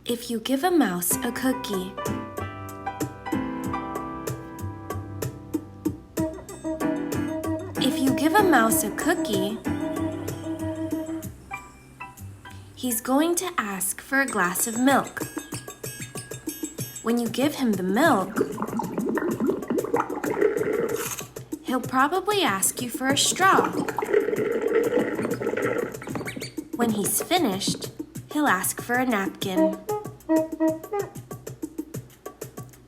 If you give a mouse a cookie, if you give a mouse a cookie, he's going to ask for a glass of milk. When you give him the milk, he'll probably ask you for a straw. When he's finished, he'll ask for a napkin.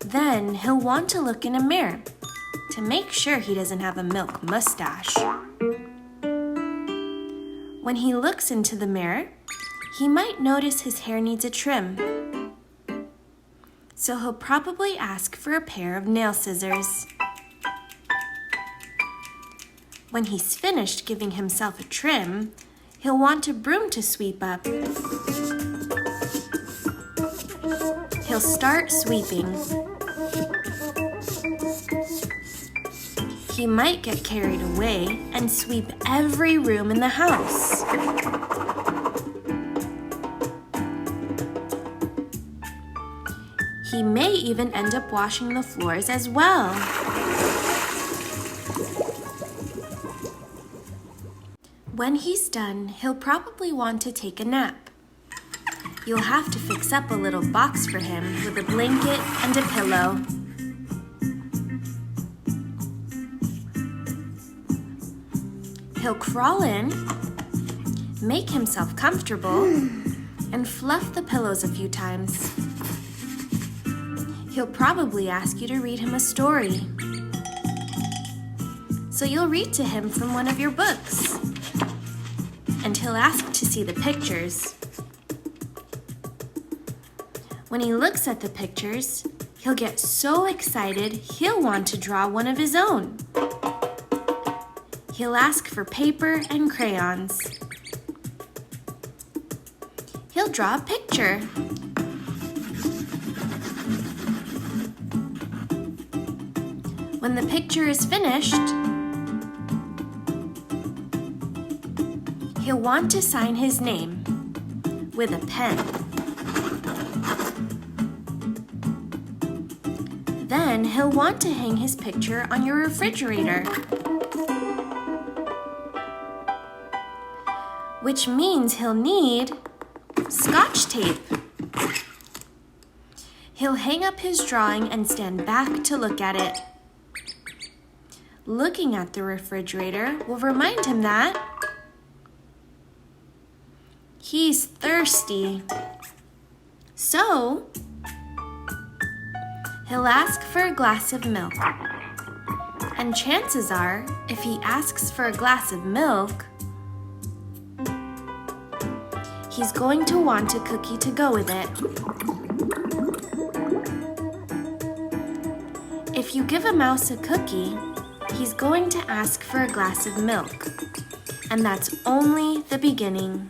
Then he'll want to look in a mirror to make sure he doesn't have a milk mustache. When he looks into the mirror, he might notice his hair needs a trim. So he'll probably ask for a pair of nail scissors. When he's finished giving himself a trim, he'll want a broom to sweep up. He'll start sweeping. He might get carried away and sweep every room in the house. He may even end up washing the floors as well. When he's done, he'll probably want to take a nap. You'll have to fix up a little box for him with a blanket and a pillow. He'll crawl in, make himself comfortable, and fluff the pillows a few times. He'll probably ask you to read him a story. So you'll read to him from one of your books. And he'll ask to see the pictures. When he looks at the pictures, he'll get so excited he'll want to draw one of his own. He'll ask for paper and crayons. He'll draw a picture. When the picture is finished, he'll want to sign his name with a pen. Then he'll want to hang his picture on your refrigerator, which means he'll need Scotch tape. He'll hang up his drawing and stand back to look at it. Looking at the refrigerator will remind him that he's thirsty. So, he'll ask for a glass of milk. And chances are, if he asks for a glass of milk, he's going to want a cookie to go with it. If you give a mouse a cookie, he's going to ask for a glass of milk. And that's only the beginning.